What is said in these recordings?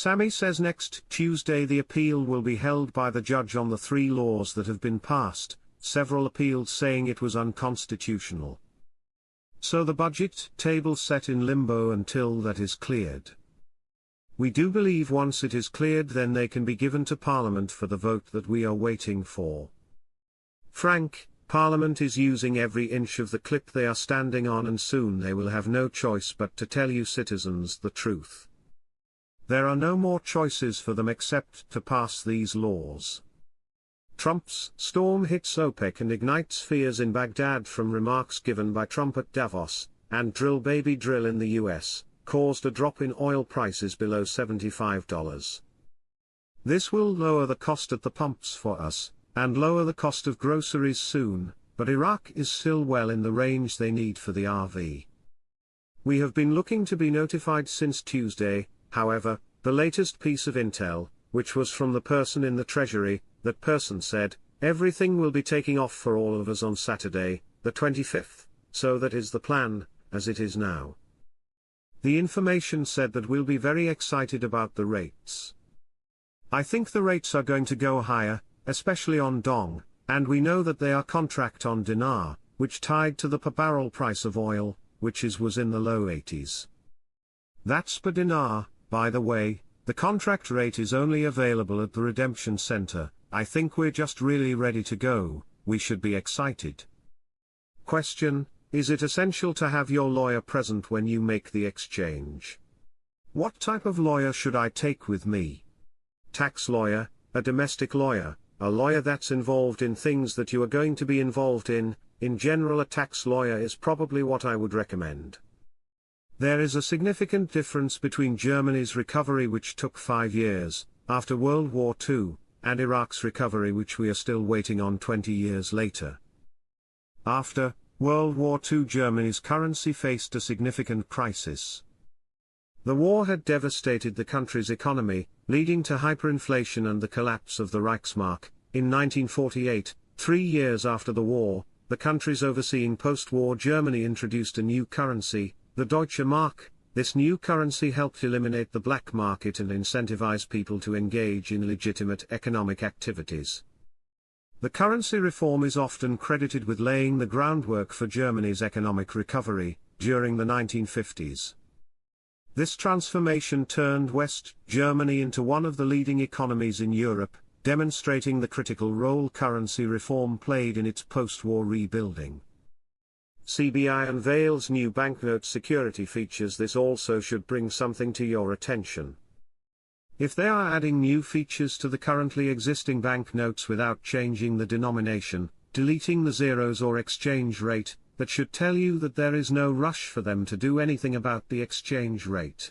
Sammy says next Tuesday the appeal will be held by the judge on the 3 laws that have been passed, several appeals saying it was unconstitutional. So the budget table set in limbo until that is cleared. We do believe once it is cleared then they can be given to Parliament for the vote that we are waiting for. Frank, Parliament is using every inch of the clip they are standing on and soon they will have no choice but to tell you citizens the truth. There are no more choices for them except to pass these laws. Trump's storm hits OPEC and ignites fears in Baghdad from remarks given by Trump at Davos, and drill baby drill in the US, caused a drop in oil prices below $75. This will lower the cost at the pumps for us, and lower the cost of groceries soon, but Iraq is still well in the range they need for the RV. We have been looking to be notified since Tuesday, however, the latest piece of intel, which was from the person in the Treasury, that person said, everything will be taking off for all of us on Saturday, the 25th, so that is the plan, as it is now. The information said that we'll be very excited about the rates. I think the rates are going to go higher, especially on Dong, and we know that they are contract on dinar, which tied to the per barrel price of oil, which was in the low 80s. That's per dinar, by the way. The contract rate is only available at the redemption center. I think we're just really ready to go. We should be excited. Question: is it essential to have your lawyer present when you make the exchange? What type of lawyer should I take with me? Tax lawyer, a domestic lawyer, a lawyer that's involved in things that you are going to be involved in general a tax lawyer is probably what I would recommend. There is a significant difference between Germany's recovery, which took 5 years, after World War II, and Iraq's recovery, which we are still waiting on 20 years later. After World War II, Germany's currency faced a significant crisis. The war had devastated the country's economy, leading to hyperinflation and the collapse of the Reichsmark. In 1948, 3 years after the war, the countries overseeing post-war Germany introduced a new currency, the Deutsche Mark. This new currency helped eliminate the black market and incentivize people to engage in legitimate economic activities. The currency reform is often credited with laying the groundwork for Germany's economic recovery during the 1950s. This transformation turned West Germany into one of the leading economies in Europe, demonstrating the critical role currency reform played in its post-war rebuilding. CBI unveils new banknote security features. This also should bring something to your attention. If they are adding new features to the currently existing banknotes without changing the denomination, deleting the zeros or exchange rate, that should tell you that there is no rush for them to do anything about the exchange rate.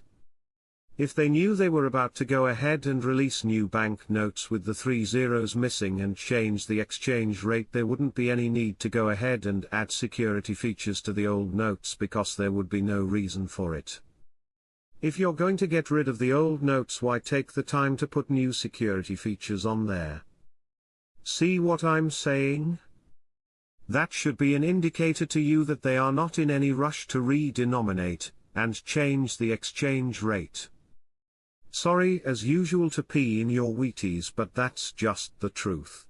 If they knew they were about to go ahead and release new banknotes with the 3 zeros missing and change the exchange rate, there wouldn't be any need to go ahead and add security features to the old notes, because there would be no reason for it. If you're going to get rid of the old notes, why take the time to put new security features on there? See what I'm saying? That should be an indicator to you that they are not in any rush to redenominate and change the exchange rate. Sorry as usual to pee in your Wheaties, but that's just the truth.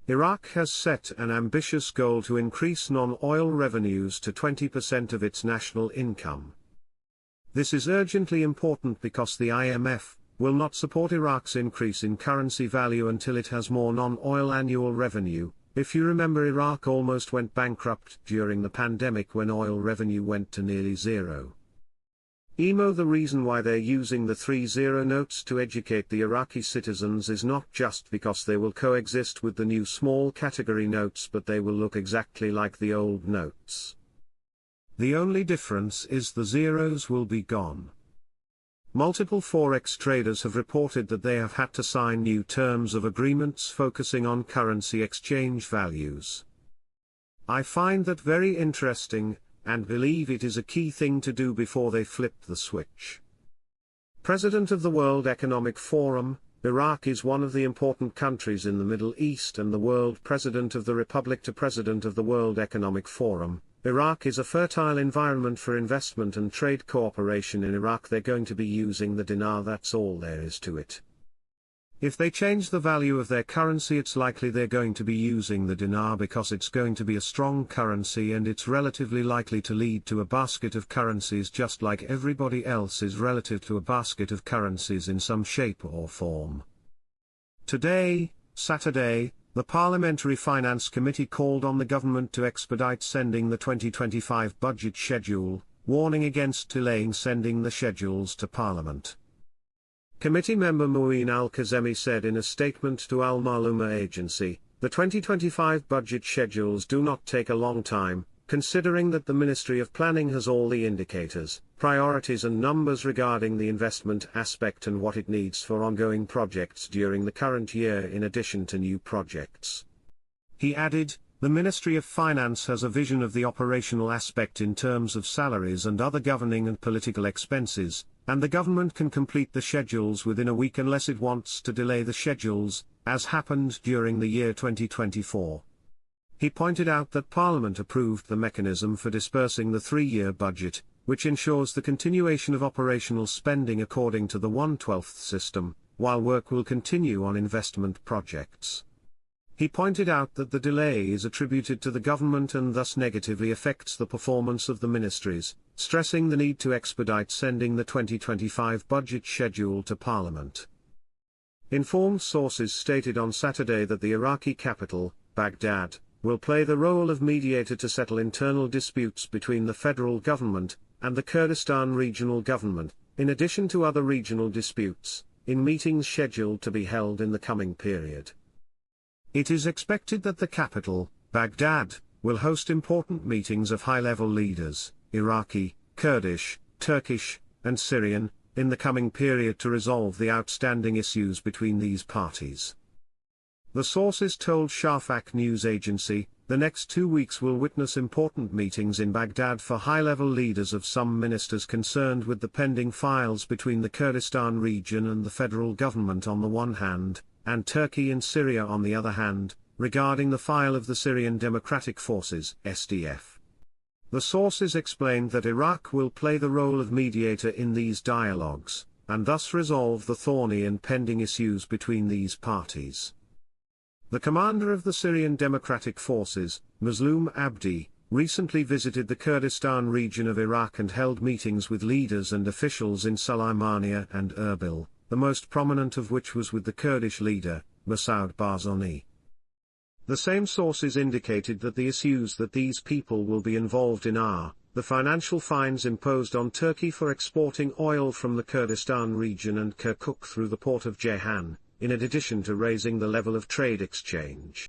Iraq has set an ambitious goal to increase non-oil revenues to 20% of its national income. This is urgently important because the IMF will not support Iraq's increase in currency value until it has more non-oil annual revenue. If you remember, Iraq almost went bankrupt during the pandemic when oil revenue went to nearly zero. The reason why they're using the 3-0 notes to educate the Iraqi citizens is not just because they will coexist with the new small category notes, but they will look exactly like the old notes. The only difference is the zeros will be gone. Multiple forex traders have reported that they have had to sign new terms of agreements focusing on currency exchange values. I find that very interesting, and believe it is a key thing to do before they flip the switch. President of the World Economic Forum, Iraq is one of the important countries in the Middle East and the world president of the Republic to President of the World Economic Forum. Iraq is a fertile environment for investment and trade cooperation. In Iraq they're going to be using the dinar, that's all there is to it. If they change the value of their currency, it's likely they're going to be using the dinar because it's going to be a strong currency, and it's relatively likely to lead to a basket of currencies just like everybody else is relative to a basket of currencies in some shape or form. Today, Saturday, the Parliamentary Finance Committee called on the government to expedite sending the 2025 budget schedule, warning against delaying sending the schedules to Parliament. Committee member Muin Al-Kazemi said in a statement to Al Maluma agency, "The 2025 budget schedules do not take a long time, considering that the Ministry of Planning has all the indicators, priorities and numbers regarding the investment aspect and what it needs for ongoing projects during the current year in addition to new projects." He added, "The Ministry of Finance has a vision of the operational aspect in terms of salaries and other governing and political expenses, and the government can complete the schedules within a week unless it wants to delay the schedules, as happened during the year 2024. He pointed out that Parliament approved the mechanism for dispersing the three-year budget, which ensures the continuation of operational spending according to the 1/12 system, while work will continue on investment projects. He pointed out that the delay is attributed to the government and thus negatively affects the performance of the ministries, stressing the need to expedite sending the 2025 budget schedule to Parliament. Informed sources stated on Saturday that the Iraqi capital, Baghdad, will play the role of mediator to settle internal disputes between the federal government and the Kurdistan regional government, in addition to other regional disputes, in meetings scheduled to be held in the coming period. It is expected that the capital, Baghdad, will host important meetings of high-level leaders, Iraqi, Kurdish, Turkish, and Syrian, in the coming period to resolve the outstanding issues between these parties. The sources told Shafaq news agency, the next 2 weeks will witness important meetings in Baghdad for high-level leaders of some ministers concerned with the pending files between the Kurdistan region and the federal government on the one hand, and Turkey and Syria on the other hand, regarding the file of the Syrian Democratic Forces (SDF). The sources explained that Iraq will play the role of mediator in these dialogues, and thus resolve the thorny and pending issues between these parties. The commander of the Syrian Democratic Forces, Mazloum Abdi, recently visited the Kurdistan region of Iraq and held meetings with leaders and officials in Sulaymaniyah and Erbil, the most prominent of which was with the Kurdish leader, Masoud Barzani. The same sources indicated that the issues that these people will be involved in are, the financial fines imposed on Turkey for exporting oil from the Kurdistan region and Kirkuk through the port of Ceyhan, in addition to raising the level of trade exchange.